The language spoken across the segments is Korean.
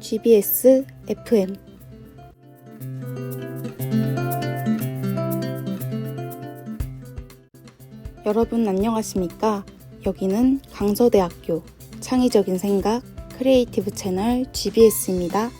GBS FM. 여러분 안녕하십니까? 여기는 강서대학교 창의적인 생각 크리에이티브 채널 GBS입니다.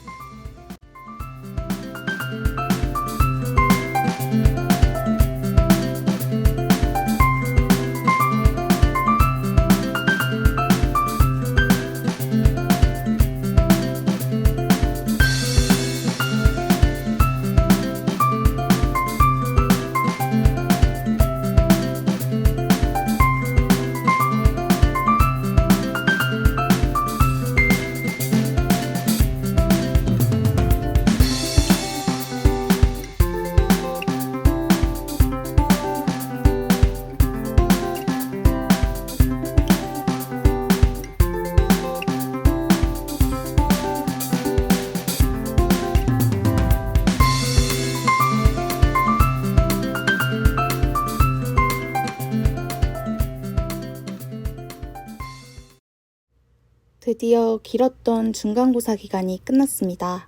드디어 길었던 중간고사 기간이 끝났습니다.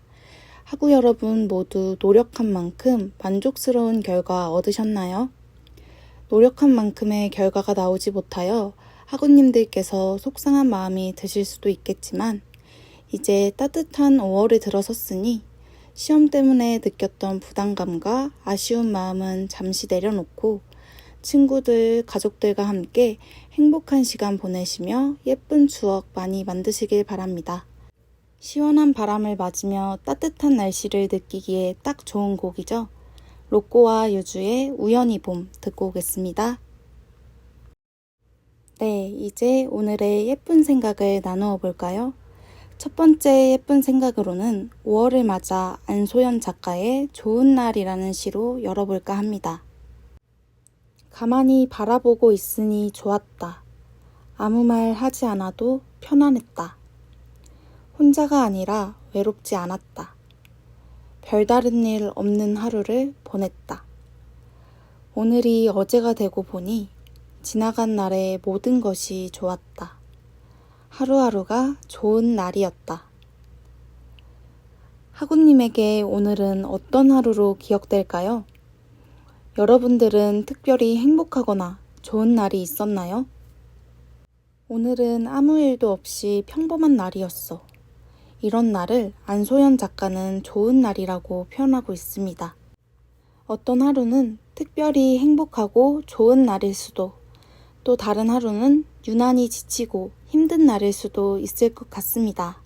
학우 여러분 모두 노력한 만큼 만족스러운 결과 얻으셨나요? 노력한 만큼의 결과가 나오지 못하여 학우님들께서 속상한 마음이 드실 수도 있겠지만 이제 따뜻한 5월에 들어섰으니 시험 때문에 느꼈던 부담감과 아쉬운 마음은 잠시 내려놓고 친구들, 가족들과 함께 행복한 시간 보내시며 예쁜 추억 많이 만드시길 바랍니다. 시원한 바람을 맞으며 따뜻한 날씨를 느끼기에 딱 좋은 곡이죠. 로꼬와 유주의 우연히 봄 듣고 오겠습니다. 네, 이제 오늘의 예쁜 생각을 나누어 볼까요? 첫 번째 예쁜 생각으로는 5월을 맞아 안소연 작가의 좋은 날이라는 시로 열어볼까 합니다. 가만히 바라보고 있으니 좋았다. 아무 말 하지 않아도 편안했다. 혼자가 아니라 외롭지 않았다. 별다른 일 없는 하루를 보냈다. 오늘이 어제가 되고 보니 지나간 날의 모든 것이 좋았다. 하루하루가 좋은 날이었다. 학우님에게 오늘은 어떤 하루로 기억될까요? 여러분들은 특별히 행복하거나 좋은 날이 있었나요? 오늘은 아무 일도 없이 평범한 날이었어. 이런 날을 안소연 작가는 좋은 날이라고 표현하고 있습니다. 어떤 하루는 특별히 행복하고 좋은 날일 수도, 또 다른 하루는 유난히 지치고 힘든 날일 수도 있을 것 같습니다.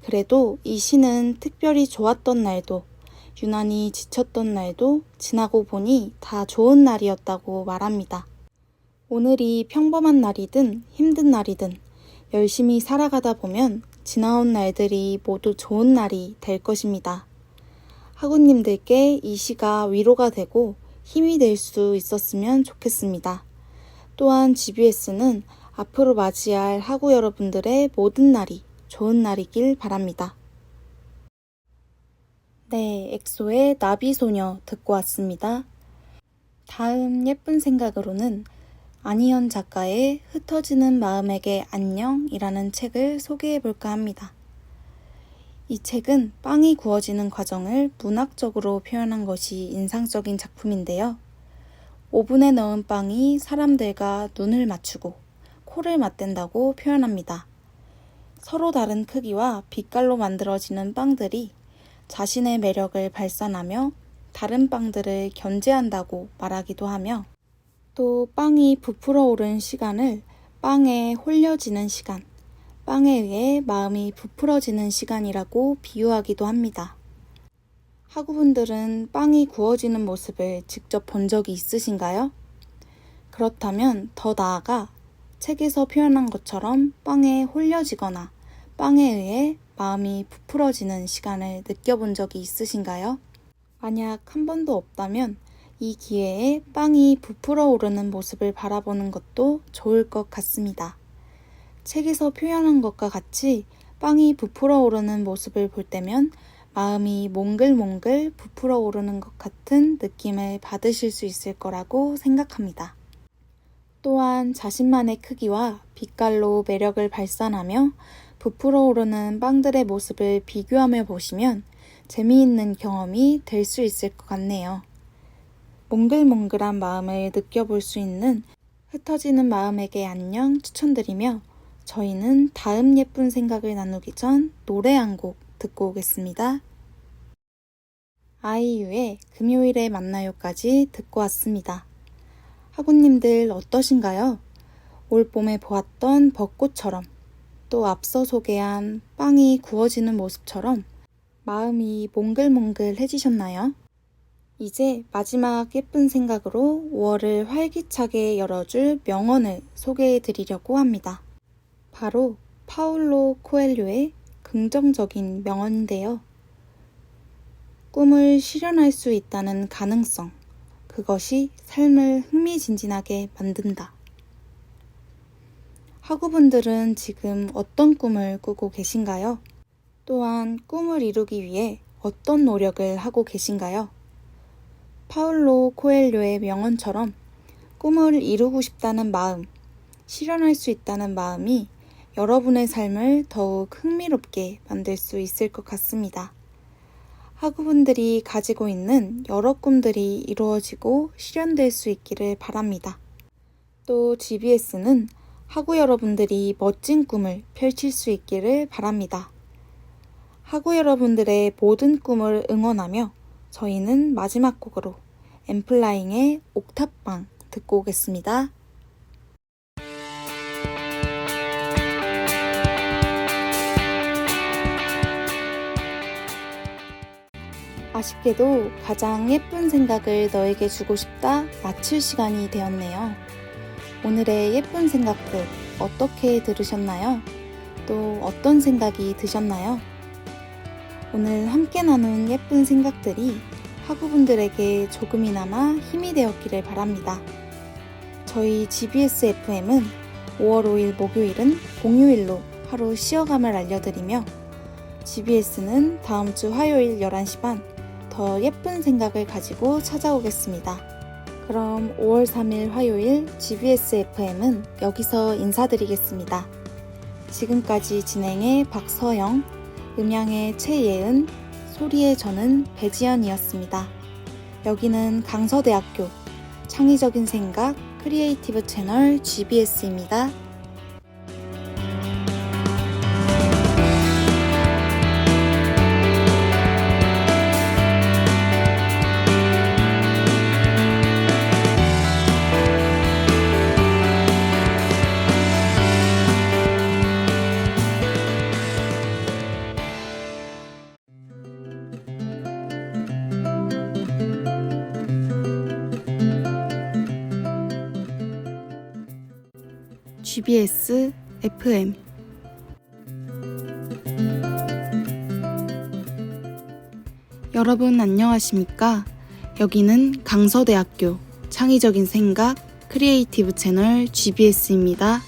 그래도 이 시는 특별히 좋았던 날도 유난히 지쳤던 날도 지나고 보니 다 좋은 날이었다고 말합니다. 오늘이 평범한 날이든 힘든 날이든 열심히 살아가다 보면 지나온 날들이 모두 좋은 날이 될 것입니다. 학우님들께 이 시가 위로가 되고 힘이 될 수 있었으면 좋겠습니다. 또한 GBS는 앞으로 맞이할 학우 여러분들의 모든 날이 좋은 날이길 바랍니다. 네, 엑소의 나비소녀 듣고 왔습니다. 다음 예쁜 생각으로는 안희연 작가의 흩어지는 마음에게 안녕이라는 책을 소개해볼까 합니다. 이 책은 빵이 구워지는 과정을 문학적으로 표현한 것이 인상적인 작품인데요. 오븐에 넣은 빵이 사람들과 눈을 맞추고 코를 맞댄다고 표현합니다. 서로 다른 크기와 빛깔로 만들어지는 빵들이 자신의 매력을 발산하며 다른 빵들을 견제한다고 말하기도 하며 또 빵이 부풀어 오른 시간을 빵에 홀려지는 시간, 빵에 의해 마음이 부풀어지는 시간이라고 비유하기도 합니다. 학우분들은 빵이 구워지는 모습을 직접 본 적이 있으신가요? 그렇다면 더 나아가 책에서 표현한 것처럼 빵에 홀려지거나 빵에 의해 마음이 부풀어지는 시간을 느껴본 적이 있으신가요? 만약 한 번도 없다면 이 기회에 빵이 부풀어 오르는 모습을 바라보는 것도 좋을 것 같습니다. 책에서 표현한 것과 같이 빵이 부풀어 오르는 모습을 볼 때면 마음이 몽글몽글 부풀어 오르는 것 같은 느낌을 받으실 수 있을 거라고 생각합니다. 또한 자신만의 크기와 빛깔로 매력을 발산하며 부풀어 오르는 빵들의 모습을 비교하며 보시면 재미있는 경험이 될 수 있을 것 같네요. 몽글몽글한 마음을 느껴볼 수 있는 흩어지는 마음에게 안녕 추천드리며 저희는 다음 예쁜 생각을 나누기 전 노래 한 곡 듣고 오겠습니다. 아이유의 금요일에 만나요까지 듣고 왔습니다. 학우님들 어떠신가요? 올 봄에 보았던 벚꽃처럼 또 앞서 소개한 빵이 구워지는 모습처럼 마음이 몽글몽글해지셨나요? 이제 마지막 예쁜 생각으로 5월을 활기차게 열어줄 명언을 소개해 드리려고 합니다. 바로 파울로 코엘료의 긍정적인 명언인데요. 꿈을 실현할 수 있다는 가능성, 그것이 삶을 흥미진진하게 만든다. 학우분들은 지금 어떤 꿈을 꾸고 계신가요? 또한 꿈을 이루기 위해 어떤 노력을 하고 계신가요? 파울로 코엘료의 명언처럼 꿈을 이루고 싶다는 마음, 실현할 수 있다는 마음이 여러분의 삶을 더욱 흥미롭게 만들 수 있을 것 같습니다. 학우분들이 가지고 있는 여러 꿈들이 이루어지고 실현될 수 있기를 바랍니다. 또 GBS는 학우 여러분들이 멋진 꿈을 펼칠 수 있기를 바랍니다. 학우 여러분들의 모든 꿈을 응원하며 저희는 마지막 곡으로 엠플라잉의 옥탑방 듣고 오겠습니다. 아쉽게도 가장 예쁜 생각을 너에게 주고 싶다 마칠 시간이 되었네요. 오늘의 예쁜 생각들 어떻게 들으셨나요? 또 어떤 생각이 드셨나요? 오늘 함께 나눈 예쁜 생각들이 학우분들에게 조금이나마 힘이 되었기를 바랍니다. 저희 GBS FM은 5월 5일 목요일은 공휴일로 하루 쉬어감을 알려드리며 GBS는 다음 주 화요일 11시 반 더 예쁜 생각을 가지고 찾아오겠습니다. 그럼 5월 3일 화요일 GBS FM은 여기서 인사드리겠습니다. 지금까지 진행의 박서영, 음향의 최예은, 소리의 저는 배지연이었습니다. 여기는 강서대학교 창의적인 생각 크리에이티브 채널 GBS입니다. GBS FM 여러분 안녕하십니까? 여기는 강서대학교 창의적인 생각 크리에이티브 채널 GBS입니다.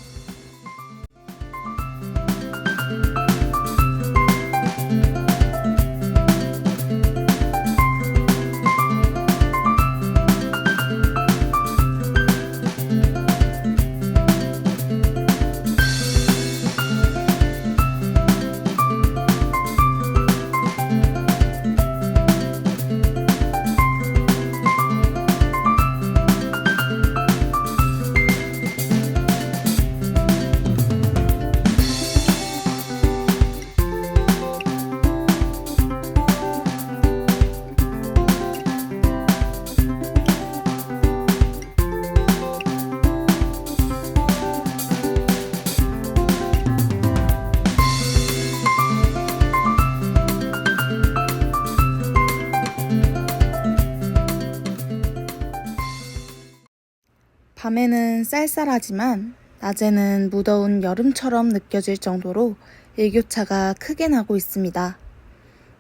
밤에는 쌀쌀하지만 낮에는 무더운 여름처럼 느껴질 정도로 일교차가 크게 나고 있습니다.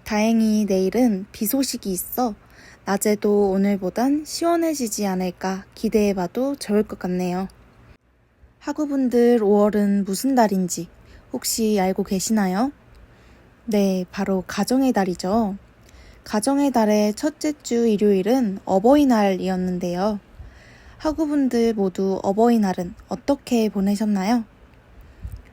다행히 내일은 비 소식이 있어 낮에도 오늘보단 시원해지지 않을까 기대해봐도 좋을 것 같네요. 학우분들 5월은 무슨 달인지 혹시 알고 계시나요? 네, 바로 가정의 달이죠. 가정의 달의 첫째 주 일요일은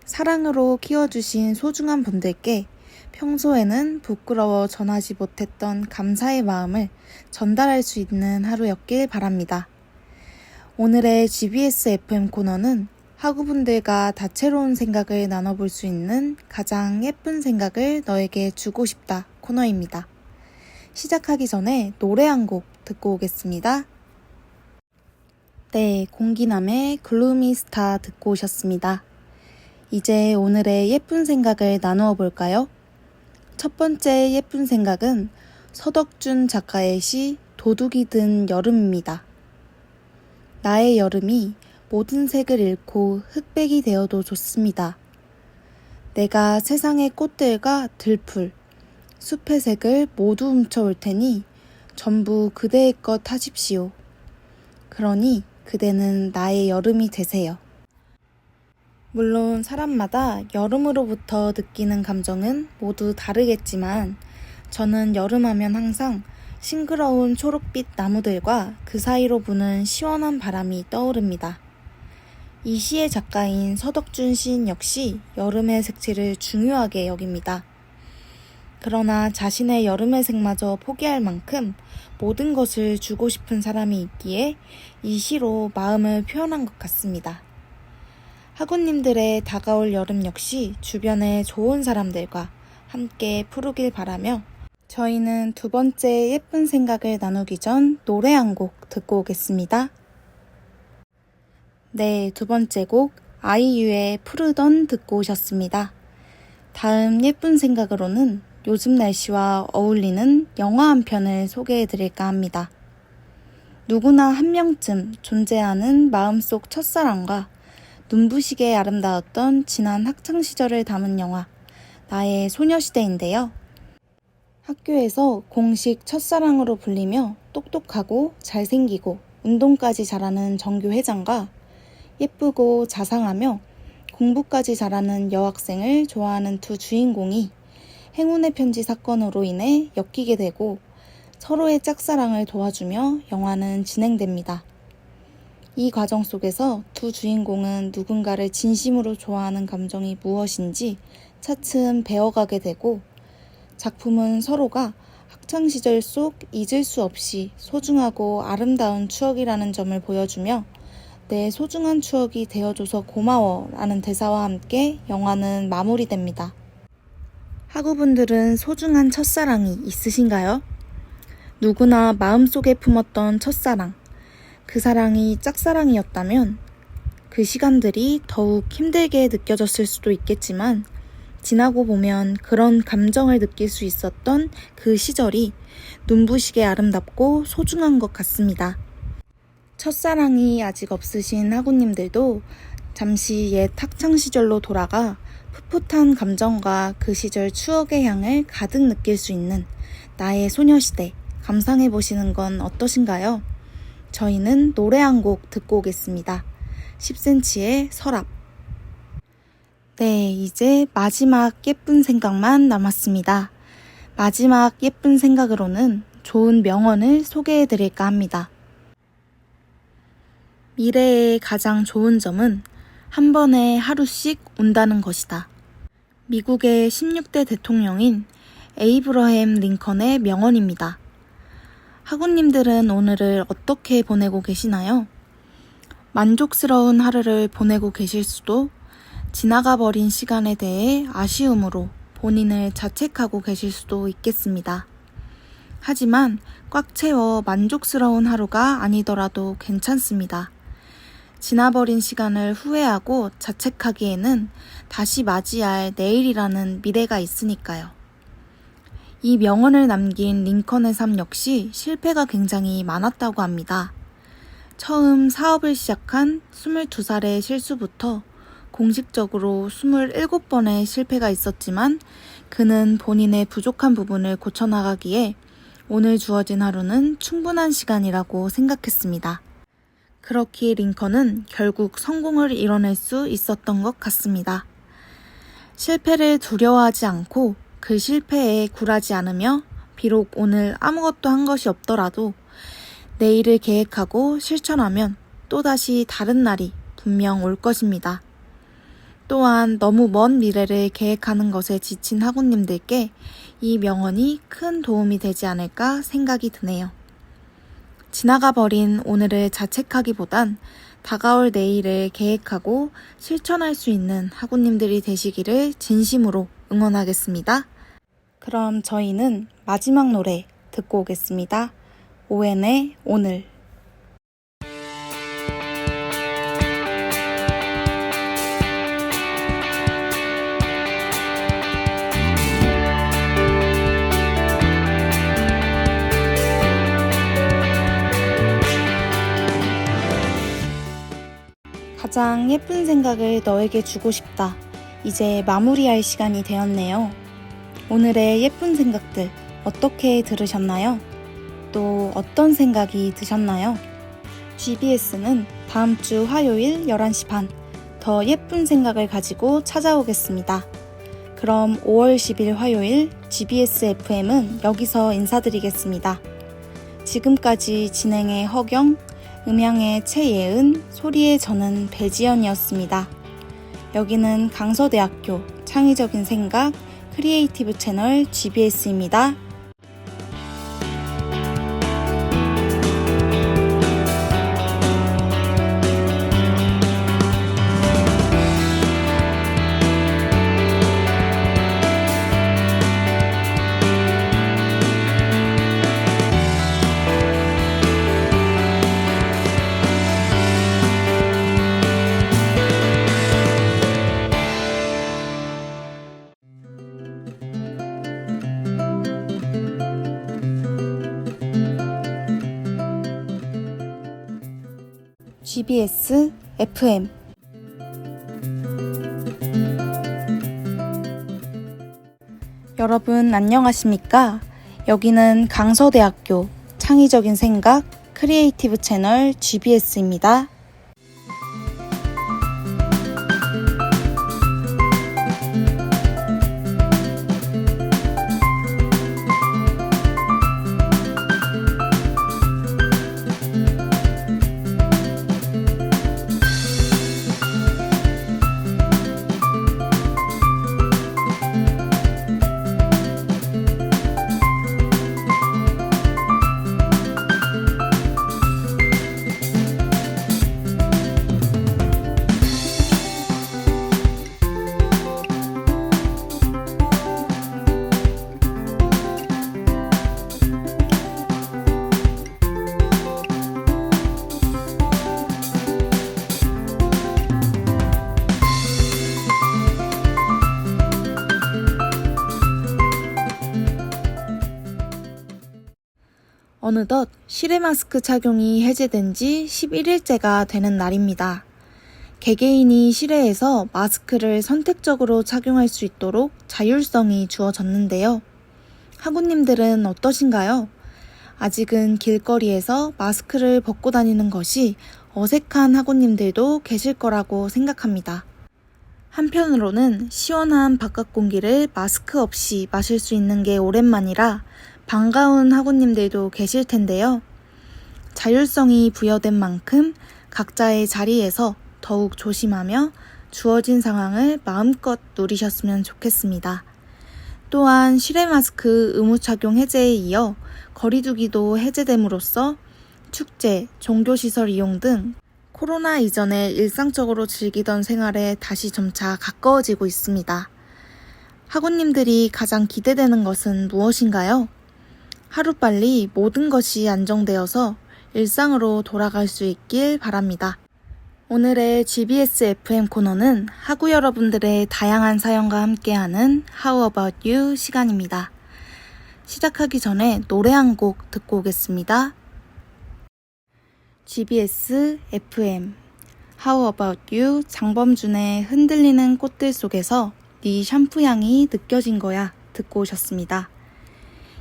사랑으로 키워주신 소중한 분들께 평소에는 부끄러워 전하지 못했던 감사의 마음을 전달할 수 있는 하루였길 바랍니다. 오늘의 GBS FM 코너는 학우분들과 다채로운 생각을 나눠볼 수 있는 가장 예쁜 생각을 너에게 주고 싶다 코너입니다. 시작하기 전에 노래 한 곡 듣고 오겠습니다. 네, 공기남의 글루미 스타 듣고 오셨습니다. 이제 오늘의 예쁜 생각을 나누어 볼까요? 첫 번째 예쁜 생각은 서덕준 작가의 시 도둑이 든 여름입니다. 나의 여름이 모든 색을 잃고 흑백이 되어도 좋습니다. 내가 세상의 꽃들과 들풀, 숲의 색을 모두 훔쳐올 테니 전부 그대의 것 하십시오. 그러니 그대는 나의 여름이 되세요. 물론 사람마다 여름으로부터 느끼는 감정은 모두 다르겠지만 저는 여름하면 항상 싱그러운 초록빛 나무들과 그 사이로 부는 시원한 바람이 떠오릅니다. 이 시의 작가인 서덕준 시인 역시 여름의 색채를 중요하게 여깁니다. 그러나 자신의 여름의 색마저 포기할 만큼 모든 것을 주고 싶은 사람이 있기에 이 시로 마음을 표현한 것 같습니다. 학우님들의 다가올 여름 역시 주변에 좋은 사람들과 함께 푸르길 바라며 저희는 두 번째 예쁜 생각을 나누기 전 노래 한 곡 듣고 오겠습니다. 네, 두 번째 곡 아이유의 푸르던 듣고 오셨습니다. 다음 예쁜 생각으로는 요즘 날씨와 어울리는 영화 한 편을 소개해 드릴까 합니다. 누구나 한 명쯤 존재하는 마음속 첫사랑과 눈부시게 아름다웠던 지난 학창시절을 담은 영화 나의 소녀시대인데요. 학교에서 공식 첫사랑으로 불리며 똑똑하고 잘생기고 운동까지 잘하는 전교 회장과 예쁘고 자상하며 공부까지 잘하는 여학생을 좋아하는 두 주인공이 행운의 편지 사건으로 인해 엮이게 되고 서로의 짝사랑을 도와주며 영화는 진행됩니다. 이 과정 속에서 두 주인공은 누군가를 진심으로 좋아하는 감정이 무엇인지 차츰 배워가게 되고 작품은 서로가 학창시절 속 잊을 수 없이 소중하고 아름다운 추억이라는 점을 보여주며 내 소중한 추억이 되어줘서 고마워 라는 대사와 함께 영화는 마무리됩니다. 학우분들은 소중한 첫사랑이 있으신가요? 누구나 마음속에 품었던 첫사랑, 그 사랑이 짝사랑이었다면 그 시간들이 더욱 힘들게 느껴졌을 수도 있겠지만 지나고 보면 그런 감정을 느낄 수 있었던 그 시절이 눈부시게 아름답고 소중한 것 같습니다. 첫사랑이 아직 없으신 학우님들도 잠시 옛 학창시절로 돌아가 풋풋한 감정과 그 시절 추억의 향을 가득 느낄 수 있는 나의 소녀시대 감상해보시는 건 어떠신가요? 저희는 노래 한 곡 듣고 오겠습니다. 10cm의 서랍. 네, 이제 마지막 예쁜 생각만 남았습니다. 마지막 예쁜 생각으로는 좋은 명언을 소개해 드릴까 합니다. 미래의 가장 좋은 점은 한 번에 하루씩 온다는 것이다. 미국의 16대 대통령인 에이브러햄 링컨의 명언입니다. 학우님들은 오늘을 어떻게 보내고 계시나요? 만족스러운 하루를 보내고 계실 수도, 지나가 버린 시간에 대해 아쉬움으로 본인을 자책하고 계실 수도 있겠습니다. 하지만 꽉 채워 만족스러운 하루가 아니더라도 괜찮습니다. 지나버린 시간을 후회하고 자책하기에는 다시 맞이할 내일이라는 미래가 있으니까요. 이 명언을 남긴 링컨의 삶 역시 실패가 굉장히 많았다고 합니다. 처음 사업을 시작한 22살의 실수부터 공식적으로 27번의 실패가 있었지만 그는 본인의 부족한 부분을 고쳐나가기에 오늘 주어진 하루는 충분한 시간이라고 생각했습니다. 그렇기에 링컨은 결국 성공을 이뤄낼 수 있었던 것 같습니다. 실패를 두려워하지 않고 그 실패에 굴하지 않으며 비록 오늘 아무것도 한 것이 없더라도 내일을 계획하고 실천하면 또다시 다른 날이 분명 올 것입니다. 또한 너무 먼 미래를 계획하는 것에 지친 학우님들께 이 명언이 큰 도움이 되지 않을까 생각이 드네요. 지나가 버린 오늘을 자책하기보단 다가올 내일을 계획하고 실천할 수 있는 학우님들이 되시기를 진심으로 응원하겠습니다. 그럼 저희는 마지막 노래 듣고 오겠습니다. ON의 오늘. 가장 예쁜 생각을 너에게 주고 싶다. 이제 마무리할 시간이 되었네요. 오늘의 예쁜 생각들 어떻게 들으셨나요? 또 어떤 생각이 드셨나요? GBS는 다음 주 화요일 11시 반 더 예쁜 생각을 가지고 찾아오겠습니다. 그럼 5월 10일 화요일 GBS FM은 여기서 인사드리겠습니다. 지금까지 진행의 허경, 음향의 최예은, 소리의 저는 배지연이었습니다. 여기는 강서대학교 창의적인 생각 크리에이티브 채널 GBS입니다. GBS FM 여러분 안녕하십니까? 여기는 강서대학교 창의적인 생각 크리에이티브 채널 GBS입니다. 어느덧 실외 마스크 착용이 해제된 지 11일째가 되는 날입니다. 개개인이 실외에서 마스크를 선택적으로 착용할 수 있도록 자율성이 주어졌는데요. 학우님들은 어떠신가요? 아직은 길거리에서 마스크를 벗고 다니는 것이 어색한 학우님들도 계실 거라고 생각합니다. 한편으로는 시원한 바깥 공기를 마스크 없이 마실 수 있는 게 오랜만이라 반가운 학우님들도 계실 텐데요. 자율성이 부여된 만큼 각자의 자리에서 더욱 조심하며 주어진 상황을 마음껏 누리셨으면 좋겠습니다. 또한 실외 마스크 의무 착용 해제에 이어 거리두기도 해제됨으로써 축제, 종교시설 이용 등 코로나 이전에 일상적으로 즐기던 생활에 다시 점차 가까워지고 있습니다. 학우님들이 가장 기대되는 것은 무엇인가요? 하루빨리 모든 것이 안정되어서 일상으로 돌아갈 수 있길 바랍니다. 오늘의 GBS FM 코너는 학우 여러분들의 다양한 사연과 함께하는 How About You 시간입니다. 시작하기 전에 노래 한 곡 듣고 오겠습니다. GBS FM How About You 장범준의 흔들리는 꽃들 속에서 네 샴푸 향이 느껴진 거야 듣고 오셨습니다.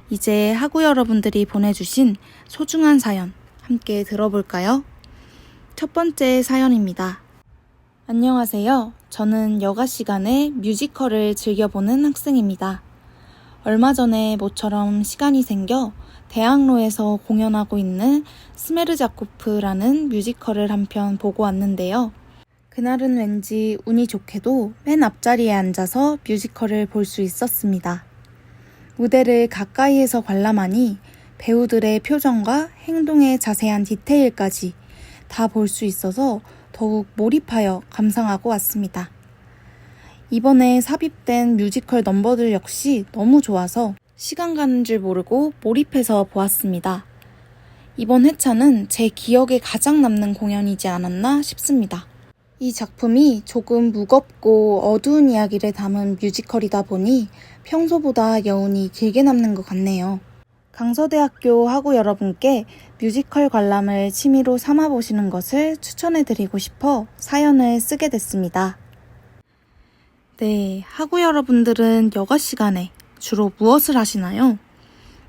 이제 학우 여러분들이 보내주신 소중한 사연 함께 들어볼까요? 첫 번째 사연입니다. 안녕하세요. 저는 여가 시간에 뮤지컬을 즐겨보는 학생입니다. 얼마 전에 모처럼 시간이 생겨 대학로에서 공연하고 있는 스메르자코프라는 뮤지컬을 한 편 보고 왔는데요. 그날은 왠지 운이 좋게도 맨 앞자리에 앉아서 뮤지컬을 볼 수 있었습니다. 무대를 가까이에서 관람하니 배우들의 표정과 행동의 자세한 디테일까지 다 볼 수 있어서 더욱 몰입하여 감상하고 왔습니다. 이번에 삽입된 뮤지컬 넘버들 역시 너무 좋아서 시간 가는 줄 모르고 몰입해서 보았습니다. 이번 회차는 제 기억에 가장 남는 공연이지 않았나 싶습니다. 이 작품이 조금 무겁고 어두운 이야기를 담은 뮤지컬이다 보니 평소보다 여운이 길게 남는 것 같네요. 강서대학교 학우 여러분께 뮤지컬 관람을 취미로 삼아보시는 것을 추천해드리고 싶어 사연을 쓰게 됐습니다. 네, 학우 여러분들은 여가 시간에 주로 무엇을 하시나요?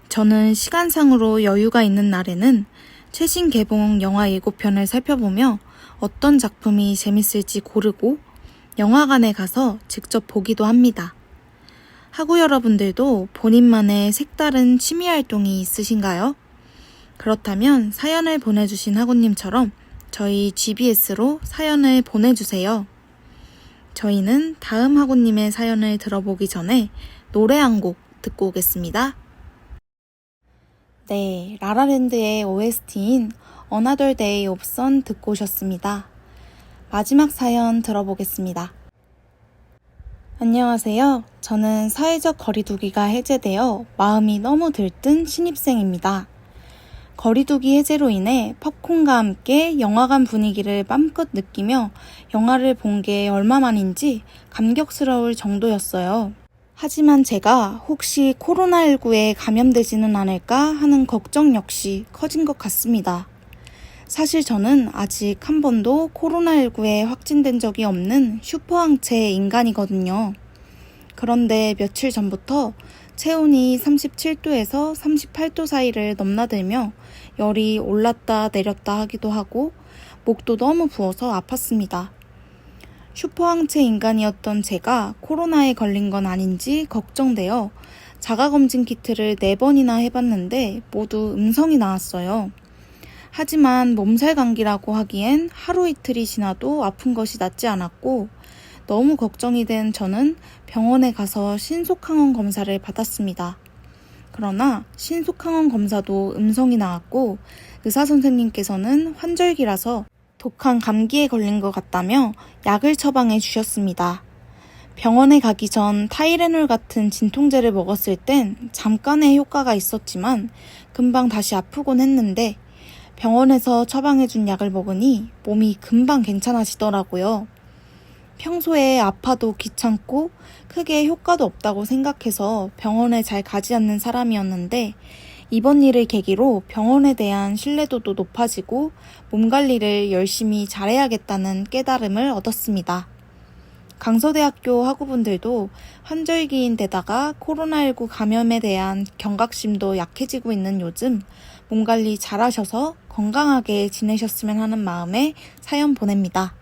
저는 시간상으로 여유가 있는 날에는 최신 개봉 영화 예고편을 살펴보며 어떤 작품이 재밌을지 고르고 영화관에 가서 직접 보기도 합니다. 학우 여러분들도 본인만의 색다른 취미 활동이 있으신가요? 그렇다면 사연을 보내주신 학우님처럼 저희 GBS로 사연을 보내주세요. 저희는 다음 학우님의 사연을 들어보기 전에 노래 한 곡 듣고 오겠습니다. 네, 라라랜드의 OST인 Another Day of Sun 듣고 오셨습니다. 마지막 사연 들어보겠습니다. 안녕하세요. 저는 사회적 거리두기가 해제되어 마음이 너무 들뜬 신입생입니다. 거리두기 해제로 인해 팝콘과 함께 영화관 분위기를 맘껏 느끼며 영화를 본 게 얼마만인지 감격스러울 정도였어요. 하지만 제가 혹시 코로나19에 감염되지는 않을까 하는 걱정 역시 커진 것 같습니다. 사실 저는 아직 한 번도 코로나19에 확진된 적이 없는 슈퍼항체 인간이거든요. 그런데 며칠 전부터 체온이 37도에서 38도 사이를 넘나들며 열이 올랐다 내렸다 하기도 하고 목도 너무 부어서 아팠습니다. 슈퍼항체 인간이었던 제가 코로나에 걸린 건 아닌지 걱정되어 자가검진 키트를 4번이나 해봤는데 모두 음성이 나왔어요. 하지만 몸살 감기라고 하기엔 하루 이틀이 지나도 아픈 것이 낫지 않았고 너무 걱정이 된 저는 병원에 가서 신속항원 검사를 받았습니다. 그러나 신속항원 검사도 음성이 나왔고 의사 선생님께서는 환절기라서 독한 감기에 걸린 것 같다며 약을 처방해 주셨습니다. 병원에 가기 전 타이레놀 같은 진통제를 먹었을 땐 잠깐의 효과가 있었지만 금방 다시 아프곤 했는데 병원에서 처방해준 약을 먹으니 몸이 금방 괜찮아지더라고요. 평소에 아파도 귀찮고 크게 효과도 없다고 생각해서 병원에 잘 가지 않는 사람이었는데 이번 일을 계기로 병원에 대한 신뢰도도 높아지고 몸 관리를 열심히 잘해야겠다는 깨달음을 얻었습니다. 강서대학교 학우분들도 환절기인데다가 코로나19 감염에 대한 경각심도 약해지고 있는 요즘 몸 관리 잘하셔서 건강하게 지내셨으면 하는 마음에 사연 보냅니다.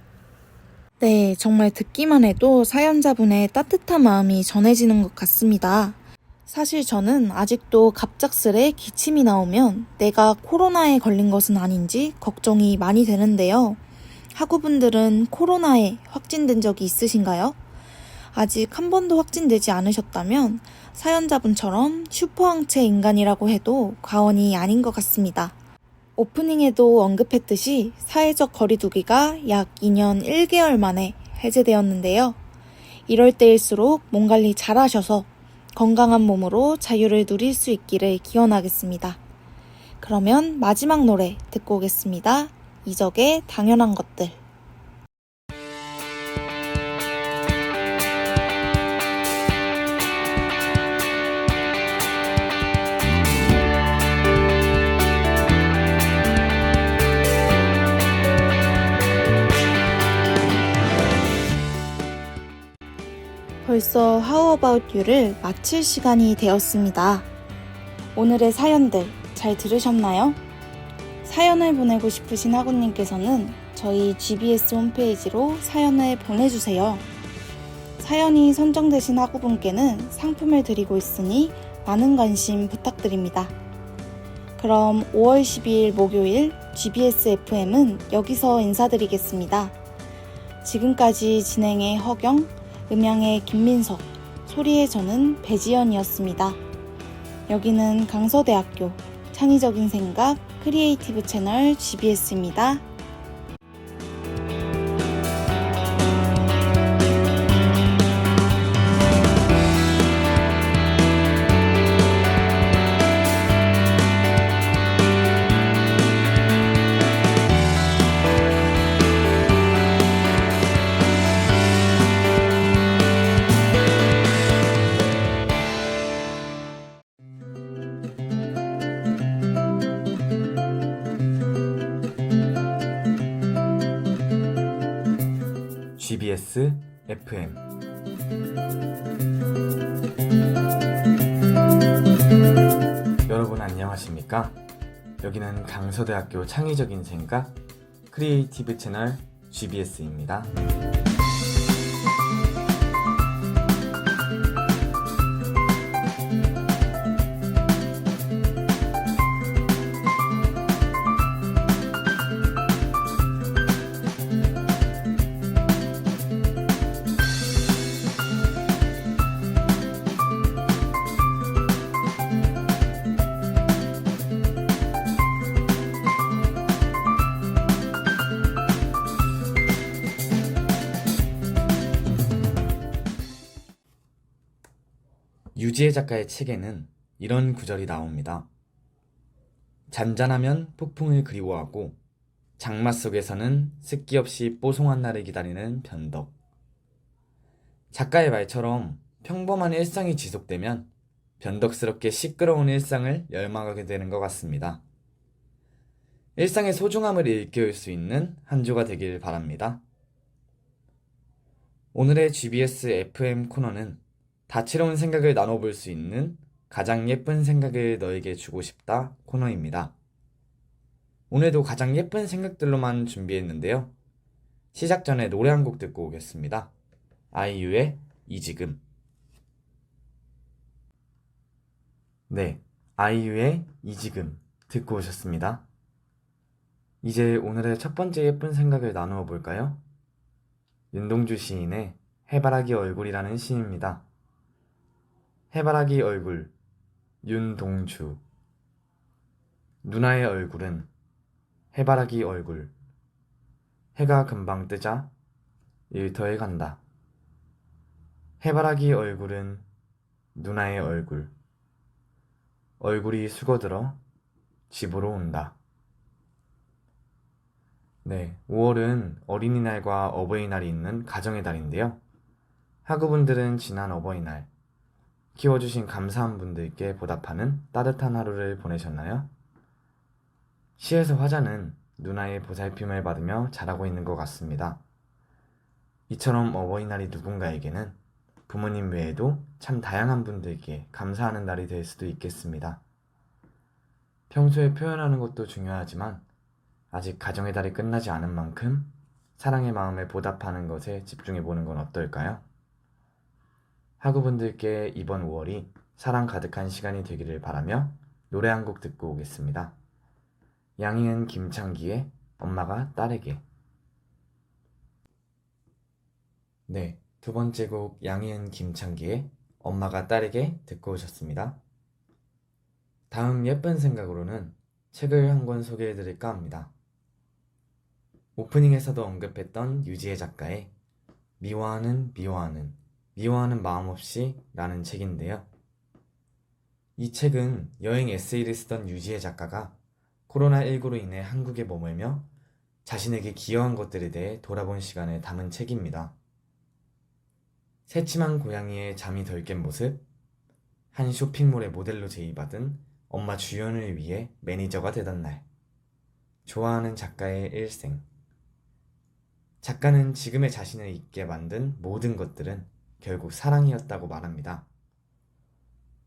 네, 정말 듣기만 해도 사연자분의 따뜻한 마음이 전해지는 것 같습니다. 사실 저는 아직도 갑작스레 기침이 나오면 내가 코로나에 걸린 것은 아닌지 걱정이 많이 되는데요. 학우분들은 코로나에 확진된 적이 있으신가요? 아직 한 번도 확진되지 않으셨다면 사연자분처럼 슈퍼항체 인간이라고 해도 과언이 아닌 것 같습니다. 오프닝에도 언급했듯이 사회적 거리두기가 약 2년 1개월 만에 해제되었는데요. 이럴 때일수록 몸 관리 잘하셔서 건강한 몸으로 자유를 누릴 수 있기를 기원하겠습니다. 그러면 마지막 노래 듣고 오겠습니다. 이적의 당연한 것들. 벌써 How About You를 마칠 시간이 되었습니다. 오늘의 사연들 잘 들으셨나요? 사연을 보내고 싶으신 학우님께서는 저희 GBS 홈페이지로 사연을 보내주세요. 사연이 선정되신 학우분께는 상품을 드리고 있으니 많은 관심 부탁드립니다. 그럼 5월 12일 목요일 GBS FM은 여기서 인사드리겠습니다. 지금까지 진행의 허경, 음향의 김민석, 소리의 저는 배지연이었습니다. 여기는 강서대학교 창의적인 생각 크리에이티브 채널 GBS입니다. GBS FM 여러분 안녕하십니까? 여기는 강서대학교 창의적인 생각 크리에이티브 채널 GBS입니다. 유지혜 작가의 책에는 이런 구절이 나옵니다. 잔잔하면 폭풍을 그리워하고 장마 속에서는 습기 없이 뽀송한 날을 기다리는 변덕. 작가의 말처럼 평범한 일상이 지속되면 변덕스럽게 시끄러운 일상을 열망하게 되는 것 같습니다. 일상의 소중함을 일깨울 수 있는 한 주가 되길 바랍니다. 오늘의 GBS FM 코너는 다채로운 생각을 나눠볼 수 있는 가장 예쁜 생각을 너에게 주고 싶다 코너입니다. 오늘도 가장 예쁜 생각들로만 준비했는데요. 시작 전에 노래 한 곡 듣고 오겠습니다. 아이유의 이지금. 네, 아이유의 이지금 듣고 오셨습니다. 이제 오늘의 첫 번째 예쁜 생각을 나누어 볼까요? 윤동주 시인의 해바라기 얼굴이라는 시입니다. 해바라기 얼굴, 윤동주. 누나의 얼굴은 해바라기 얼굴. 해가 금방 뜨자 일터에 간다. 해바라기 얼굴은 누나의 얼굴. 얼굴이 수거들어 집으로 온다. 네, 5월은 어린이날과 어버이날이 있는 가정의 달인데요. 학우분들은 지난 어버이날 키워주신 감사한 분들께 보답하는 따뜻한 하루를 보내셨나요? 시에서 화자는 누나의 보살핌을 받으며 자라고 있는 것 같습니다. 이처럼 어버이날이 누군가에게는 부모님 외에도 참 다양한 분들께 감사하는 날이 될 수도 있겠습니다. 평소에 표현하는 것도 중요하지만 아직 가정의 달이 끝나지 않은 만큼 사랑의 마음을 보답하는 것에 집중해보는 건 어떨까요? 학우분들께 이번 5월이 사랑 가득한 시간이 되기를 바라며 노래 한 곡 듣고 오겠습니다. 양희은 김창기의 엄마가 딸에게. 네, 두 번째 곡 양희은 김창기의 엄마가 딸에게 듣고 오셨습니다. 다음 예쁜 생각으로는 책을 한 권 소개해드릴까 합니다. 오프닝에서도 언급했던 유지혜 작가의 미워하는 마음 없이 라는 책인데요. 이 책은 여행 에세이를 쓰던 유지혜 작가가 코로나19로 인해 한국에 머물며 자신에게 기여한 것들에 대해 돌아본 시간을 담은 책입니다. 새침한 고양이의 잠이 덜 깬 모습, 한 쇼핑몰의 모델로 제의받은 엄마 주연을 위해 매니저가 되던 날, 좋아하는 작가의 일생. 작가는 지금의 자신을 있게 만든 모든 것들은 결국 사랑이었다고 말합니다.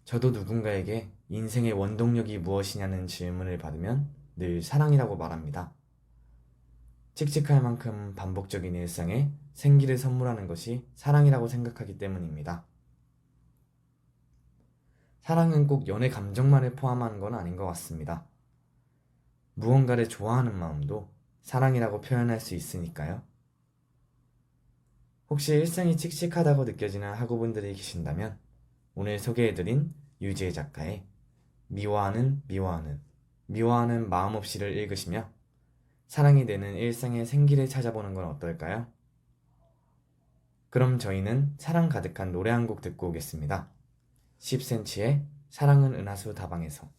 저도 누군가에게 인생의 원동력이 무엇이냐는 질문을 받으면 늘 사랑이라고 말합니다. 칙칙할 만큼 반복적인 일상에 생기를 선물하는 것이 사랑이라고 생각하기 때문입니다. 사랑은 꼭 연애 감정만을 포함하는 건 아닌 것 같습니다. 무언가를 좋아하는 마음도 사랑이라고 표현할 수 있으니까요. 혹시 일상이 칙칙하다고 느껴지는 학우분들이 계신다면 오늘 소개해드린 유지혜 작가의 미워하는 마음 없이를 읽으시며 사랑이 되는 일상의 생기를 찾아보는 건 어떨까요? 그럼 저희는 사랑 가득한 노래 한 곡 듣고 오겠습니다. 10cm의 사랑은 은하수 다방에서.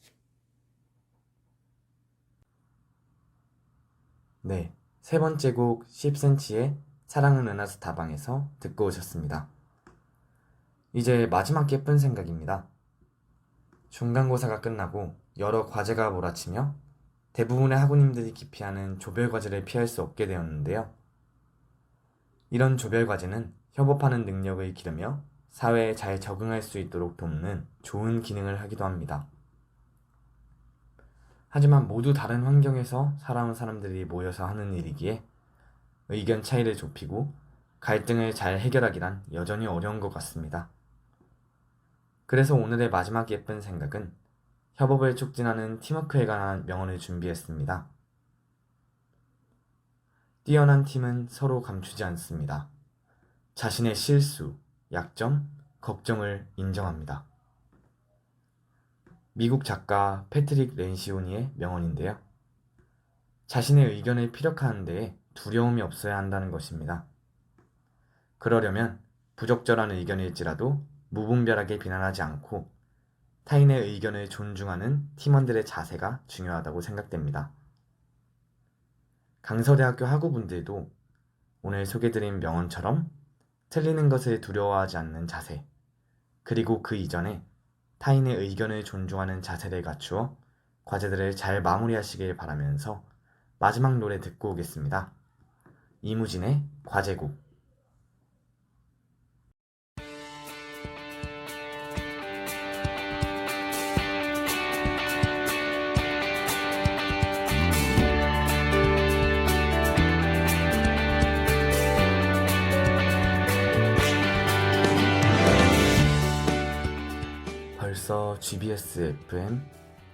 네, 세 번째 곡 10cm의 사랑은 은하수 다방에서 듣고 오셨습니다. 이제 마지막 예쁜 생각입니다. 중간고사가 끝나고 여러 과제가 몰아치며 대부분의 학우님들이 기피하는 조별과제를 피할 수 없게 되었는데요. 이런 조별과제는 협업하는 능력을 기르며 사회에 잘 적응할 수 있도록 돕는 좋은 기능을 하기도 합니다. 하지만 모두 다른 환경에서 살아온 사람들이 모여서 하는 일이기에 의견 차이를 좁히고 갈등을 잘 해결하기란 여전히 어려운 것 같습니다. 그래서 오늘의 마지막 예쁜 생각은 협업을 촉진하는 팀워크에 관한 명언을 준비했습니다. 뛰어난 팀은 서로 감추지 않습니다. 자신의 실수, 약점, 걱정을 인정합니다. 미국 작가 패트릭 렌시오니의 명언인데요. 자신의 의견을 피력하는 데에 두려움이 없어야 한다는 것입니다. 그러려면 부적절한 의견일지라도 무분별하게 비난하지 않고 타인의 의견을 존중하는 팀원들의 자세가 중요하다고 생각됩니다. 강서대학교 학우분들도 오늘 소개드린 명언처럼 틀리는 것을 두려워하지 않는 자세, 그리고 그 이전에 타인의 의견을 존중하는 자세를 갖추어 과제들을 잘 마무리하시길 바라면서 마지막 노래 듣고 오겠습니다. 이무진의 과제곡. 벌써 GBS FM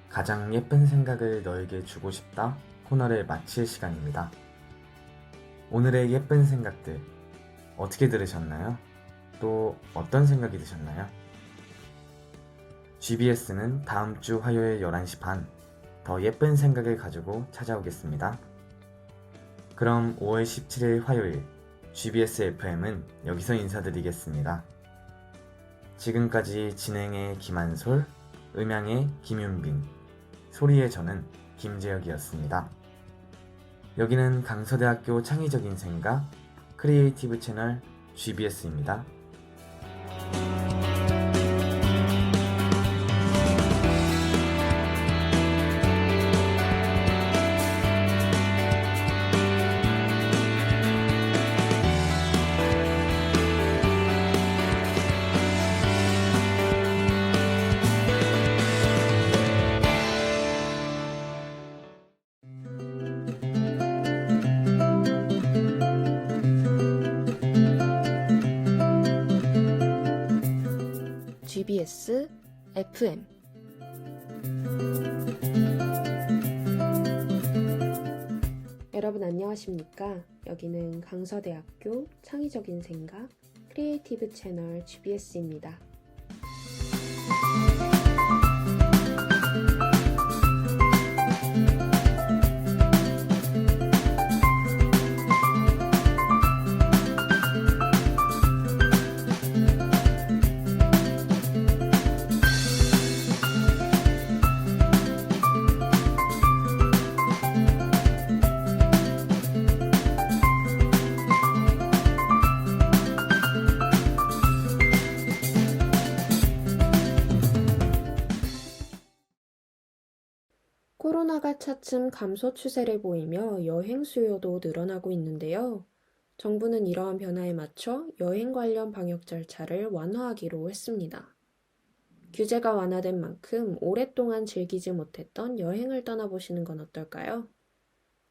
가장 예쁜 생각을 너에게 주고 싶다 코너를 마칠 시간입니다. 오늘의 예쁜 생각들 어떻게 들으셨나요? 또 어떤 생각이 드셨나요? GBS는 다음 주 화요일 11시 반 더 예쁜 생각을 가지고 찾아오겠습니다. 그럼 5월 17일 화요일 GBS FM은 여기서 인사드리겠습니다. 지금까지 진행의 김한솔, 음향의 김윤빈, 소리의 저는 김재혁이었습니다. 여기는 강서대학교 창의적인 생각 크리에이티브 채널 GBS입니다. GBS FM 여러분 안녕하십니까? 여기는 강서대학교 창의적인 생각 크리에이티브 채널 GBS입니다. 코로나가 차츰 감소 추세를 보이며 여행 수요도 늘어나고 있는데요. 정부는 이러한 변화에 맞춰 여행 관련 방역 절차를 완화하기로 했습니다. 규제가 완화된 만큼 오랫동안 즐기지 못했던 여행을 떠나보시는 건 어떨까요?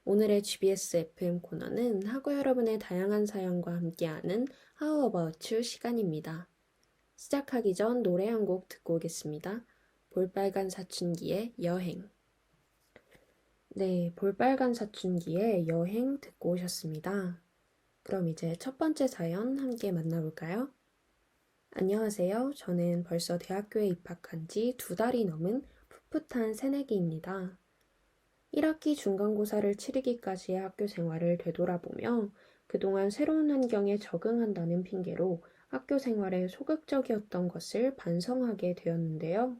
오늘의 GBS FM 코너는 학우 여러분의 다양한 사연과 함께하는 How About You 시간입니다. 시작하기 전 노래 한 곡 듣고 오겠습니다. 볼빨간 사춘기의 여행. 네, 볼빨간 사춘기의 여행 듣고 오셨습니다. 그럼 이제 첫 번째 사연 함께 만나볼까요? 안녕하세요. 저는 벌써 대학교에 입학한 지 2달이 넘은 풋풋한 새내기입니다. 1학기 중간고사를 치르기까지의 학교 생활을 되돌아보며 그동안 새로운 환경에 적응한다는 핑계로 학교 생활에 소극적이었던 것을 반성하게 되었는데요.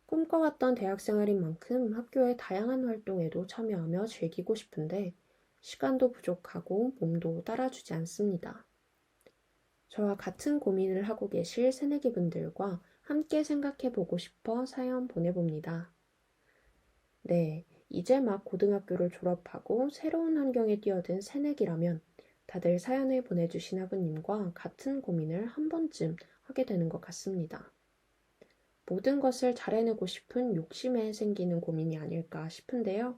꿈꿔왔던 대학생활인 만큼 학교의 다양한 활동에도 참여하며 즐기고 싶은데 시간도 부족하고 몸도 따라주지 않습니다. 저와 같은 고민을 하고 계실 새내기분들과 함께 생각해보고 싶어 사연 보내봅니다. 네, 이제 막 고등학교를 졸업하고 새로운 환경에 뛰어든 새내기라면 다들 사연을 보내주신 학우님과 같은 고민을 한 번쯤 하게 되는 것 같습니다. 모든 것을 잘해내고 싶은 욕심에 생기는 고민이 아닐까 싶은데요.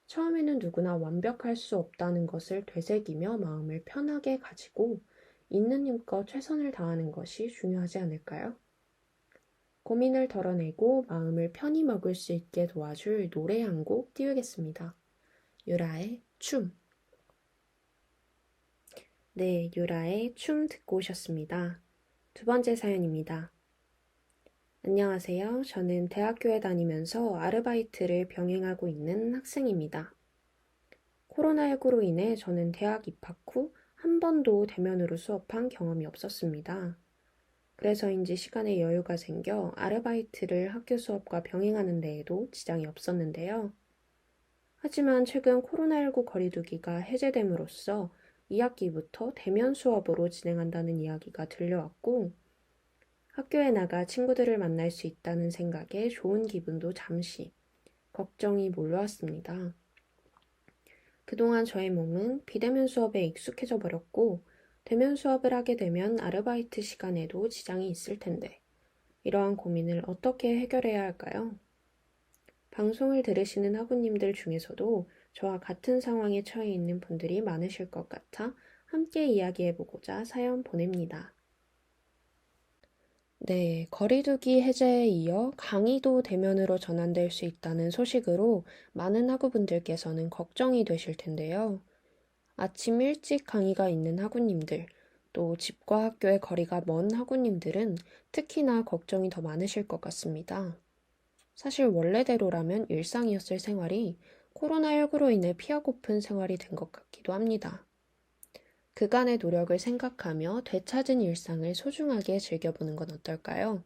처음에는 누구나 완벽할 수 없다는 것을 되새기며 마음을 편하게 가지고 있는 힘껏 최선을 다하는 것이 중요하지 않을까요? 고민을 덜어내고 마음을 편히 먹을 수 있게 도와줄 노래 한 곡 띄우겠습니다. 유라의 춤. 네, 유라의 춤 듣고 오셨습니다. 두 번째 사연입니다. 안녕하세요. 저는 대학교에 다니면서 아르바이트를 병행하고 있는 학생입니다. 코로나19로 인해 저는 대학 입학 후 한 번도 대면으로 수업한 경험이 없었습니다. 그래서인지 시간에 여유가 생겨 아르바이트를 학교 수업과 병행하는 데에도 지장이 없었는데요. 하지만 최근 코로나19 거리두기가 해제됨으로써 2학기부터 대면 수업으로 진행한다는 이야기가 들려왔고 학교에 나가 친구들을 만날 수 있다는 생각에 좋은 기분도 잠시, 걱정이 몰려왔습니다. 그동안 저의 몸은 비대면 수업에 익숙해져 버렸고 대면 수업을 하게 되면 아르바이트 시간에도 지장이 있을 텐데 이러한 고민을 어떻게 해결해야 할까요? 방송을 들으시는 학우님들 중에서도 저와 같은 상황에 처해 있는 분들이 많으실 것 같아 함께 이야기해보고자 사연 보냅니다. 네, 거리두기 해제에 이어 강의도 대면으로 전환될 수 있다는 소식으로 많은 학우분들께서는 걱정이 되실 텐데요. 아침 일찍 강의가 있는 학우님들, 또 집과 학교의 거리가 먼 학우님들은 특히나 걱정이 더 많으실 것 같습니다. 사실 원래대로라면 일상이었을 생활이 코로나19로 인해 피하고픈 생활이 된 것 같기도 합니다. 그간의 노력을 생각하며 되찾은 일상을 소중하게 즐겨보는 건 어떨까요?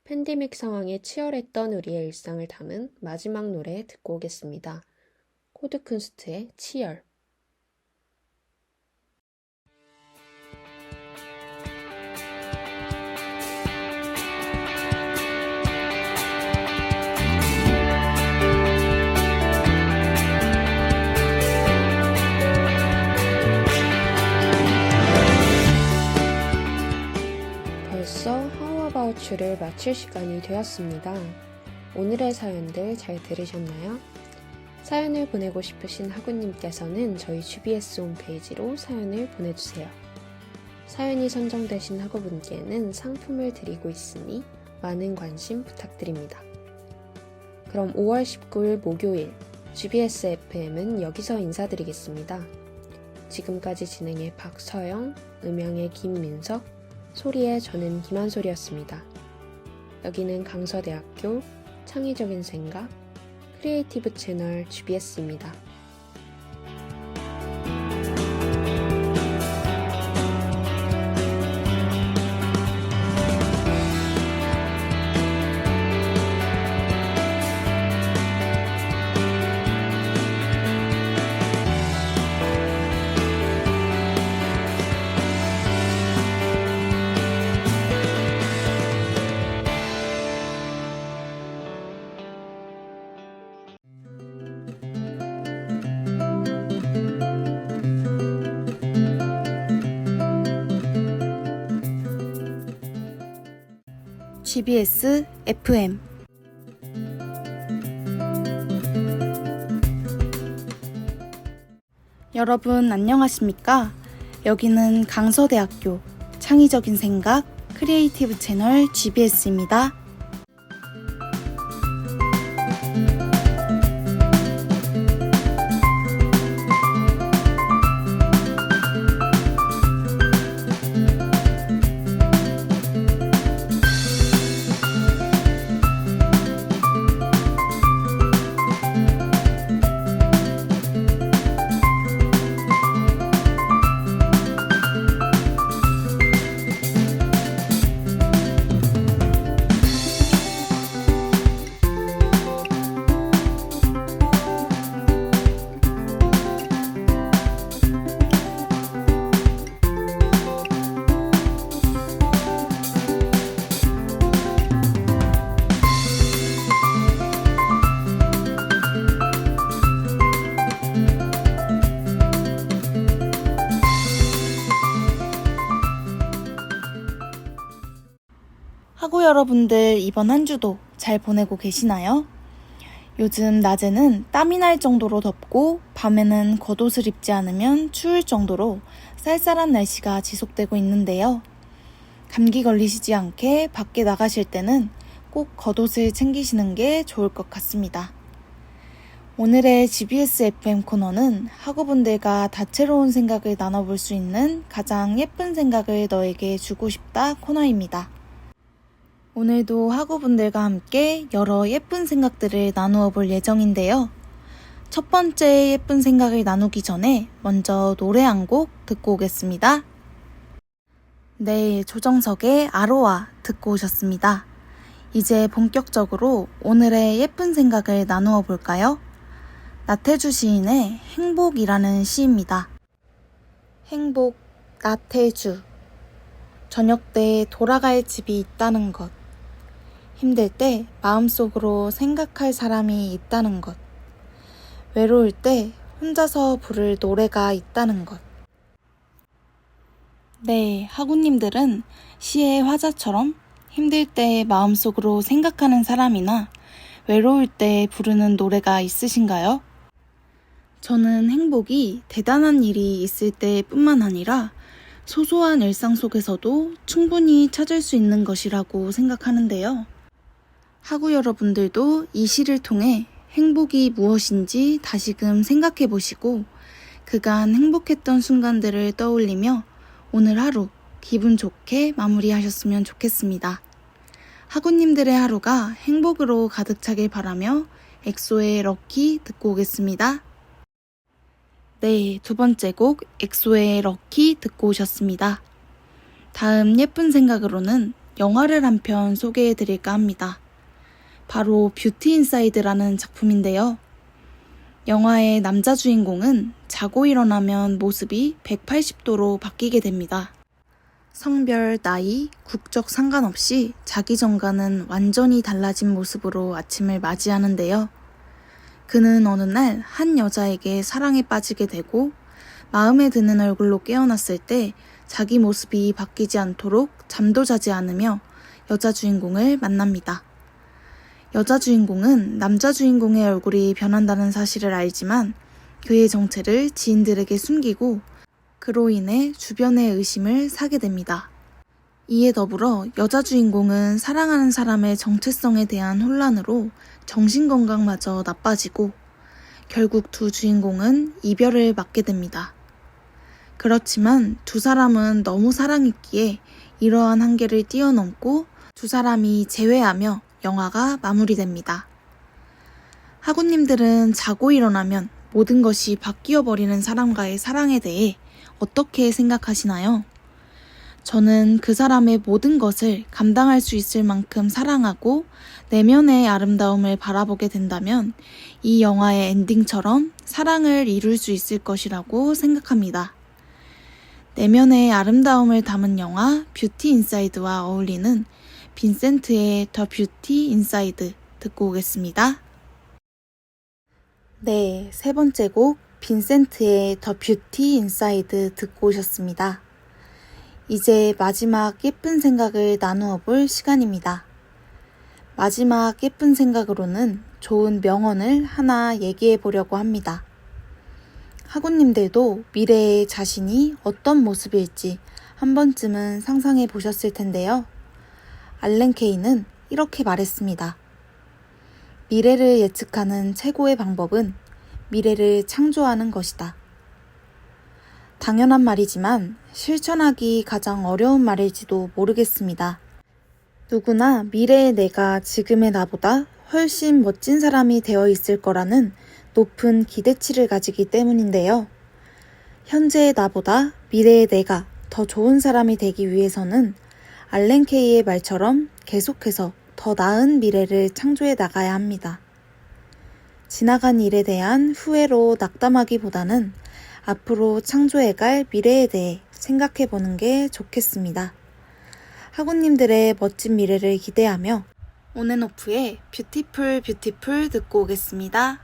팬데믹 상황에 치열했던 우리의 일상을 담은 마지막 노래 듣고 오겠습니다. 코드쿤스트의 치열. 벌써 How About You를 마칠 시간이 되었습니다. 오늘의 사연들 잘 들으셨나요? 사연을 보내고 싶으신 학우님께서는 저희 GBS 홈페이지로 사연을 보내주세요. 사연이 선정되신 학우분께는 상품을 드리고 있으니 많은 관심 부탁드립니다. 그럼 5월 19일 목요일 GBS FM은 여기서 인사드리겠습니다. 지금까지 진행의 박서영, 음향의 김민석, 소리의 저는 김한솔이었습니다. 여기는 강서대학교 창의적인 생각 크리에이티브 채널 GBS입니다. GBS FM 여러분 안녕하십니까? 여기는 강서대학교 창의적인 생각 크리에이티브 채널 GBS입니다. 여러분들 이번 한 주도 잘 보내고 계시나요? 요즘 낮에는 땀이 날 정도로 덥고 밤에는 겉옷을 입지 않으면 추울 정도로 쌀쌀한 날씨가 지속되고 있는데요. 감기 걸리시지 않게 밖에 나가실 때는 꼭 겉옷을 챙기시는 게 좋을 것 같습니다. 오늘의 GBS FM 코너는 학우분들과 다채로운 생각을 나눠볼 수 있는 가장 예쁜 생각을 너에게 주고 싶다 코너입니다. 오늘도 학우분들과 함께 여러 예쁜 생각들을 나누어 볼 예정인데요. 첫 번째 예쁜 생각을 나누기 전에 먼저 노래 한 곡 듣고 오겠습니다. 네, 조정석의 아로하 듣고 오셨습니다. 이제 본격적으로 오늘의 예쁜 생각을 나누어 볼까요? 나태주 시인의 행복이라는 시입니다. 행복, 나태주. 저녁 때 돌아갈 집이 있다는 것. 힘들 때 마음속으로 생각할 사람이 있다는 것. 외로울 때 혼자서 부를 노래가 있다는 것. 네, 학우님들은 시의 화자처럼 힘들 때 마음속으로 생각하는 사람이나 외로울 때 부르는 노래가 있으신가요? 저는 행복이 대단한 일이 있을 때뿐만 아니라 소소한 일상 속에서도 충분히 찾을 수 있는 것이라고 생각하는데요. 학우 여러분들도 이 시를 통해 행복이 무엇인지 다시금 생각해 보시고 그간 행복했던 순간들을 떠올리며 오늘 하루 기분 좋게 마무리하셨으면 좋겠습니다. 학우님들의 하루가 행복으로 가득 차길 바라며 엑소의 럭키 듣고 오겠습니다. 네, 두 번째 곡 엑소의 럭키 듣고 오셨습니다. 다음 예쁜 생각으로는 영화를 한 편 소개해 드릴까 합니다. 바로 뷰티 인사이드라는 작품인데요. 영화의 남자 주인공은 자고 일어나면 모습이 180도로 바뀌게 됩니다. 성별, 나이, 국적 상관없이 자기 전과는 완전히 달라진 모습으로 아침을 맞이하는데요. 그는 어느 날 한 여자에게 사랑에 빠지게 되고 마음에 드는 얼굴로 깨어났을 때 자기 모습이 바뀌지 않도록 잠도 자지 않으며 여자 주인공을 만납니다. 여자 주인공은 남자 주인공의 얼굴이 변한다는 사실을 알지만 그의 정체를 지인들에게 숨기고 그로 인해 주변의 의심을 사게 됩니다. 이에 더불어 여자 주인공은 사랑하는 사람의 정체성에 대한 혼란으로 정신건강마저 나빠지고 결국 두 주인공은 이별을 맞게 됩니다. 그렇지만 두 사람은 너무 사랑했기에 이러한 한계를 뛰어넘고 두 사람이 재회하며 영화가 마무리됩니다. 학우님들은 자고 일어나면 모든 것이 바뀌어 버리는 사람과의 사랑에 대해 어떻게 생각하시나요? 저는 그 사람의 모든 것을 감당할 수 있을 만큼 사랑하고 내면의 아름다움을 바라보게 된다면 이 영화의 엔딩처럼 사랑을 이룰 수 있을 것이라고 생각합니다. 내면의 아름다움을 담은 영화 뷰티 인사이드와 어울리는 빈센트의 더 뷰티 인사이드 듣고 오겠습니다. 네, 세 번째 곡 빈센트의 더 뷰티 인사이드 듣고 오셨습니다. 이제 마지막 예쁜 생각을 나누어 볼 시간입니다. 마지막 예쁜 생각으로는 좋은 명언을 하나 얘기해 보려고 합니다. 학우님들도 미래의 자신이 어떤 모습일지 한 번쯤은 상상해 보셨을 텐데요. 알렌 케이는 이렇게 말했습니다. 미래를 예측하는 최고의 방법은 미래를 창조하는 것이다. 당연한 말이지만 실천하기 가장 어려운 말일지도 모르겠습니다. 누구나 미래의 내가 지금의 나보다 훨씬 멋진 사람이 되어 있을 거라는 높은 기대치를 가지기 때문인데요. 현재의 나보다 미래의 내가 더 좋은 사람이 되기 위해서는 알렌 케이의 말처럼 계속해서 더 나은 미래를 창조해 나가야 합니다. 지나간 일에 대한 후회로 낙담하기보다는 앞으로 창조해갈 미래에 대해 생각해 보는 게 좋겠습니다. 학우님들의 멋진 미래를 기대하며 온앤오프의 뷰티풀 뷰티풀 듣고 오겠습니다.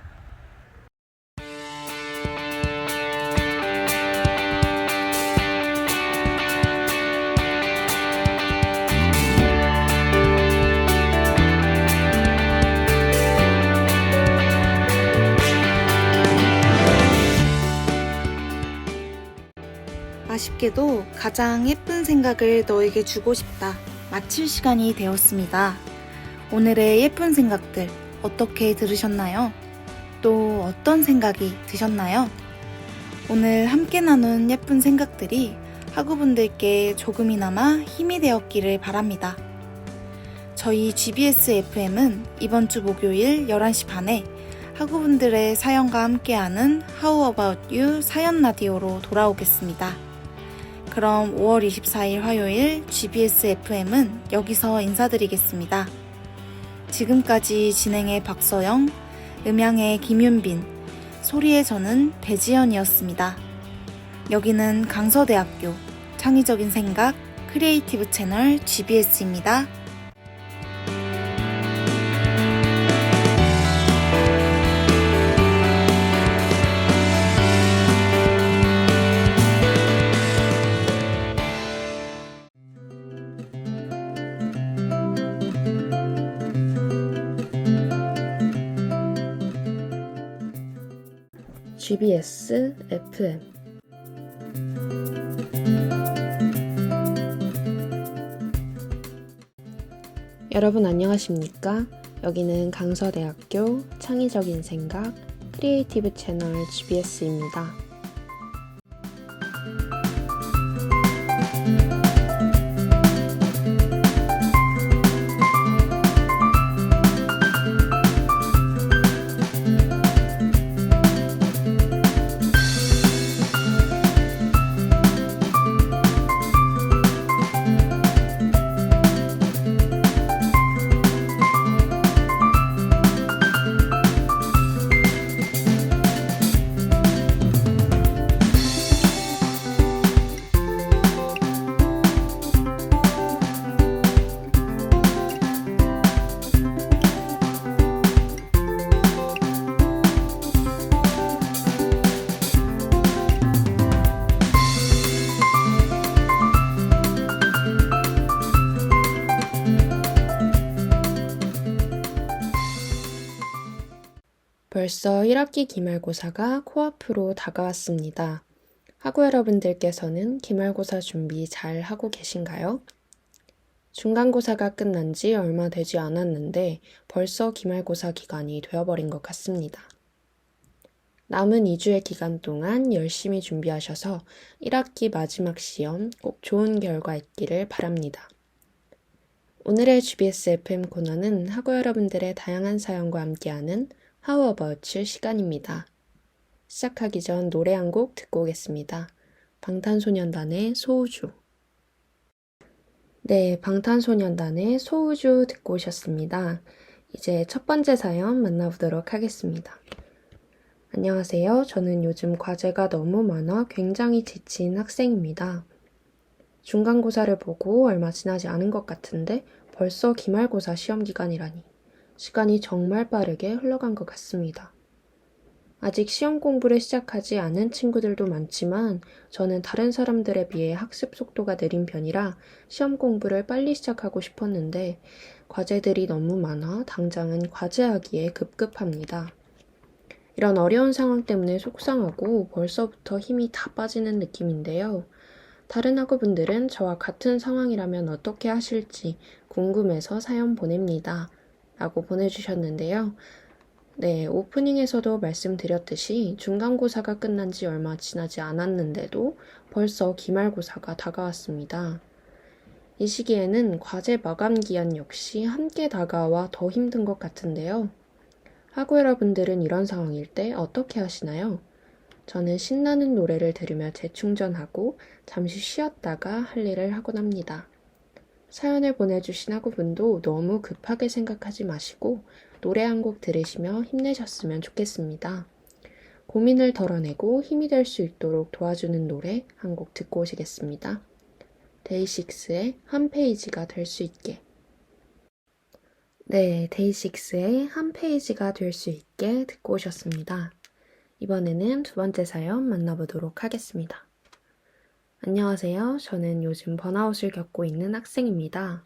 아쉽게도 가장 예쁜 생각을 너에게 주고 싶다. 마칠 시간이 되었습니다. 오늘의 예쁜 생각들 어떻게 들으셨나요? 또 어떤 생각이 드셨나요? 오늘 함께 나눈 예쁜 생각들이 학우분들께 조금이나마 힘이 되었기를 바랍니다. 저희 GBS FM은 이번 주 목요일 11시 반에 학우분들의 사연과 함께하는 How About You 사연 라디오로 돌아오겠습니다. 그럼 5월 24일 화요일 GBS FM은 여기서 인사드리겠습니다. 지금까지 진행의 박서영, 음향의 김윤빈, 소리의 저는 배지연이었습니다. 여기는 강서대학교 창의적인 생각 크리에이티브 채널 GBS입니다. GBS FM 여러분 안녕하십니까? 여기는 강서대학교 창의적인 생각 크리에이티브 채널 GBS입니다. 벌써 1학기 기말고사가 코앞으로 다가왔습니다. 학우 여러분들께서는 기말고사 준비 잘 하고 계신가요? 중간고사가 끝난 지 얼마 되지 않았는데 벌써 기말고사 기간이 되어버린 것 같습니다. 남은 2주의 기간 동안 열심히 준비하셔서 1학기 마지막 시험 꼭 좋은 결과 있기를 바랍니다. 오늘의 GBS FM 코너는 학우 여러분들의 다양한 사연과 함께하는 How About You 시간입니다. 시작하기 전 노래 한 곡 듣고 오겠습니다. 방탄소년단의 소우주. 네, 방탄소년단의 소우주 듣고 오셨습니다. 이제 첫 번째 사연 만나보도록 하겠습니다. 안녕하세요. 저는 요즘 과제가 너무 많아 굉장히 지친 학생입니다. 중간고사를 보고 얼마 지나지 않은 것 같은데 벌써 기말고사 시험 기간이라니. 시간이 정말 빠르게 흘러간 것 같습니다. 아직 시험 공부를 시작하지 않은 친구들도 많지만 저는 다른 사람들에 비해 학습 속도가 느린 편이라 시험 공부를 빨리 시작하고 싶었는데 과제들이 너무 많아 당장은 과제하기에 급급합니다. 이런 어려운 상황 때문에 속상하고 벌써부터 힘이 다 빠지는 느낌인데요. 다른 학우분들은 저와 같은 상황이라면 어떻게 하실지 궁금해서 사연 보냅니다. 라고 보내주셨는데요. 네, 오프닝에서도 말씀드렸듯이 중간고사가 끝난 지 얼마 지나지 않았는데도 벌써 기말고사가 다가왔습니다. 이 시기에는 과제 마감 기한 역시 함께 다가와 더 힘든 것 같은데요. 학우 여러분들은 이런 상황일 때 어떻게 하시나요? 저는 신나는 노래를 들으며 재충전하고 잠시 쉬었다가 할 일을 하곤 합니다. 사연을 보내주신 학우분도 너무 급하게 생각하지 마시고 노래 한 곡 들으시며 힘내셨으면 좋겠습니다. 고민을 덜어내고 힘이 될 수 있도록 도와주는 노래 한 곡 듣고 오시겠습니다. 데이식스의 한 페이지가 될 수 있게. 네, 데이식스의 한 페이지가 될 수 있게 듣고 오셨습니다. 이번에는 두 번째 사연 만나보도록 하겠습니다. 안녕하세요. 저는 요즘 번아웃을 겪고 있는 학생입니다.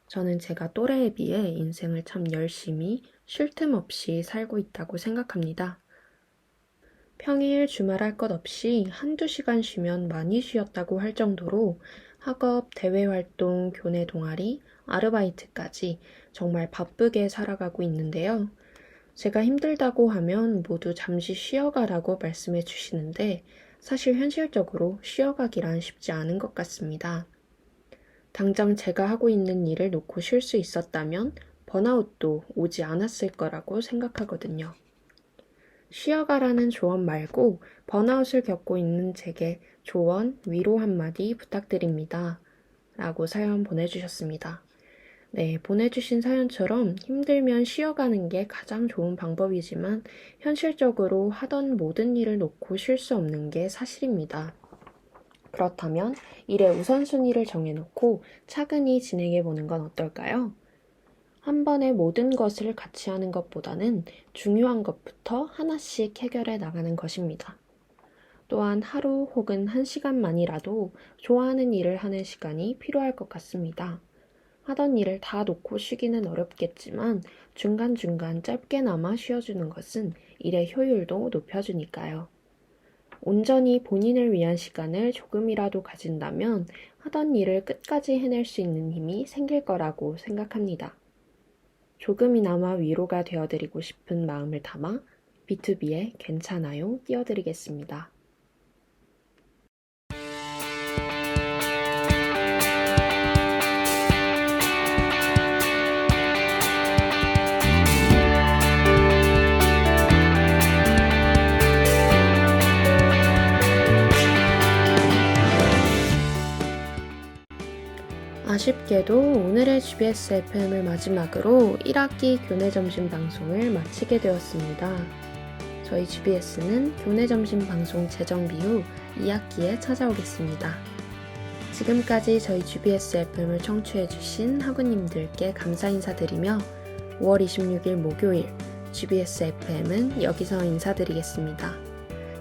저는 제가 또래에 비해 인생을 참 열심히 쉴 틈 없이 살고 있다고 생각합니다. 평일 주말 할 것 없이 한두 시간 쉬면 많이 쉬었다고 할 정도로 학업, 대외활동, 교내 동아리, 아르바이트까지 정말 바쁘게 살아가고 있는데요. 제가 힘들다고 하면 모두 잠시 쉬어가라고 말씀해 주시는데 사실 현실적으로 쉬어가기란 쉽지 않은 것 같습니다. 당장 제가 하고 있는 일을 놓고 쉴 수 있었다면 번아웃도 오지 않았을 거라고 생각하거든요. 쉬어가라는 조언 말고 번아웃을 겪고 있는 제게 조언, 위로 한마디 부탁드립니다. 라고 사연 보내주셨습니다. 네, 보내주신 사연처럼 힘들면 쉬어가는 게 가장 좋은 방법이지만 현실적으로 하던 모든 일을 놓고 쉴 수 없는 게 사실입니다. 그렇다면 일의 우선순위를 정해놓고 차근히 진행해보는 건 어떨까요? 한 번에 모든 것을 같이 하는 것보다는 중요한 것부터 하나씩 해결해 나가는 것입니다. 또한 하루 혹은 한 시간만이라도 좋아하는 일을 하는 시간이 필요할 것 같습니다. 하던 일을 다 놓고 쉬기는 어렵겠지만 중간중간 짧게나마 쉬어주는 것은 일의 효율도 높여주니까요. 온전히 본인을 위한 시간을 조금이라도 가진다면 하던 일을 끝까지 해낼 수 있는 힘이 생길 거라고 생각합니다. 조금이나마 위로가 되어드리고 싶은 마음을 담아 B2B의 괜찮아요 띄워드리겠습니다. 아쉽게도 오늘의 GBS FM을 마지막으로 1학기 교내점심 방송을 마치게 되었습니다. 저희 GBS는 교내점심 방송 재정비 후 2학기에 찾아오겠습니다. 지금까지 저희 GBS FM을 청취해주신 학우님들께 감사 인사드리며 5월 26일 목요일 GBS FM은 여기서 인사드리겠습니다.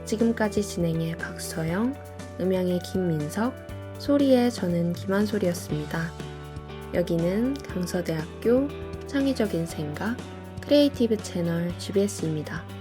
지금까지 진행의 박서영, 음향의 김민석, 소리의 저는 김한솔이었습니다. 여기는 강서대학교 창의적인 생각 크리에이티브 채널 GBS입니다.